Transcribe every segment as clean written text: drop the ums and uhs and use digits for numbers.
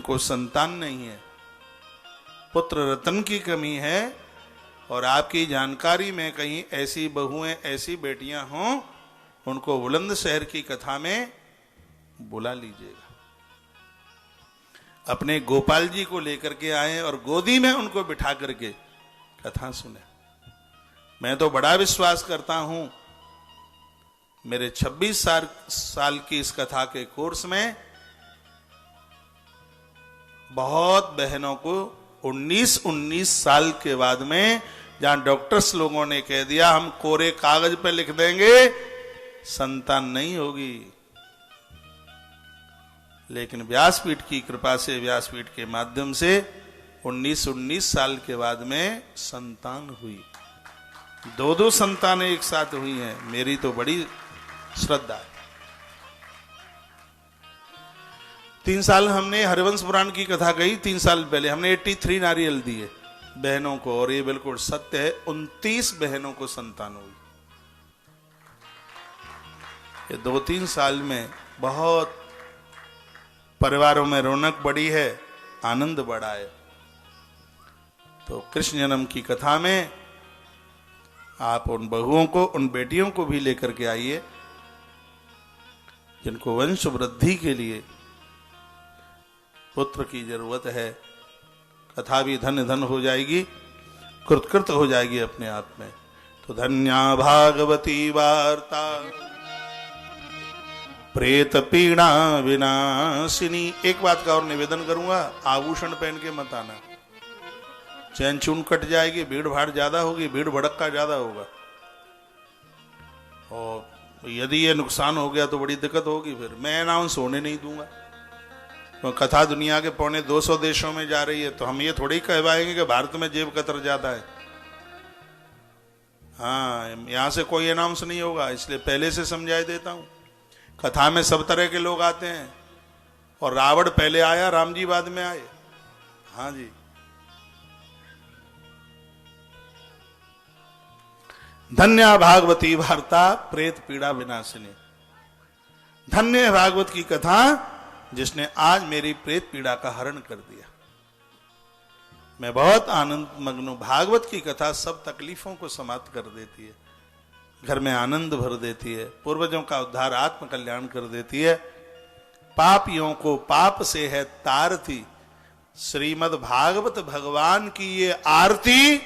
इनको संतान नहीं है, पुत्र रत्न की कमी है, और आपकी जानकारी में कहीं ऐसी बहुएं, ऐसी बेटियां हों, उनको बुलंदशहर की कथा में बुला लीजिएगा। अपने गोपाल जी को लेकर के आए और गोदी में उनको बिठा करके कथा सुने। मैं तो बड़ा विश्वास करता हूं, मेरे 26 साल की इस कथा के कोर्स में बहुत बहनों को 19 साल के बाद में, जहां डॉक्टर्स लोगों ने कह दिया हम कोरे कागज पे लिख देंगे संतान नहीं होगी, लेकिन व्यासपीठ की कृपा से, व्यासपीठ के माध्यम से 19 साल के बाद में संतान हुई। 2 संतानें एक साथ हुई हैं। मेरी तो बड़ी श्रद्धा है। 3 साल हमने हरिवंश पुराण की कथा कही, 3 साल पहले हमने 83 नारियल दिए बहनों को, और ये बिल्कुल सत्य है, 29 बहनों को संतान हुई। ये 2-3 साल में बहुत परिवारों में रौनक बढ़ी है, आनंद बढ़ा है। तो कृष्ण जन्म की कथा में आप उन बहुओं को, उन बेटियों को भी लेकर के आइए जिनको वंश वृद्धि के लिए पुत्र की जरूरत है। कथा भी धन धन हो जाएगी, कृतकृत हो जाएगी अपने आप में। तो धन्या भागवती वार्ता प्रेत पीड़ा विनाशिनी। एक बात का और निवेदन करूंगा, आभूषण पहन के मत आना, चैन चून कट जाएगी, भीड़ भाड़ ज्यादा होगी, भीड़ भड़क्का ज्यादा होगा, और यदि ये नुकसान हो गया तो बड़ी दिक्कत होगी। फिर मैं अनाउंस होने नहीं दूंगा। तो कथा दुनिया के 250 देशों में जा रही है, तो हम ये थोड़ी ही कहवाएंगे कि भारत में जेब कतर ज्यादा है। हाँ, यहां से कोई अनाउंस नहीं होगा, इसलिए पहले से समझाई देता हूं। कथा में सब तरह के लोग आते हैं, और रावण पहले आया, राम जी बाद में आए। हाँ जी, धन्या भागवती वार्ता प्रेत पीड़ा विनाशिनी। धन्य है भागवत की कथा जिसने आज मेरी प्रेत पीड़ा का हरण कर दिया। मैं बहुत आनंद मग्न हूं। भागवत की कथा सब तकलीफों को समाप्त कर देती है, घर में आनंद भर देती है, पूर्वजों का उद्धार, आत्म कल्याण कर देती है। पापियों को पाप से है तारती। श्रीमद् भागवत भगवान की ये आरती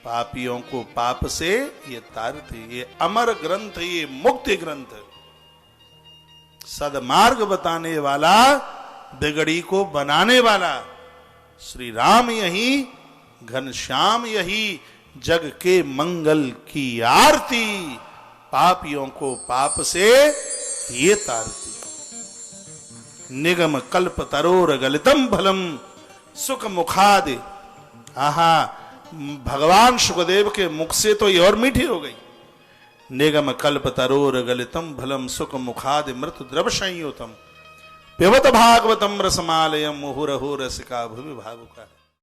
पापियों को पाप से ये तारती। ये अमर ग्रंथ, ये मुक्ति ग्रंथ, सदमार्ग बताने वाला, बिगड़ी को बनाने वाला। श्री राम यही, घनश्याम यही, जग के मंगल की आरती। पापियों को पाप से ये तारती। निगम कल्प तरोर गलितम फलम सुख मुखादि। आहा, भगवान सुखदेव के मुख से तो ये और मीठी हो गई। निगम कल्प तरोर गलितम फलम सुख मुखादि मृत द्रव संयुतम पिबत भागवतम रसमालयम मुहुरहु रसिका भुवि भावुका।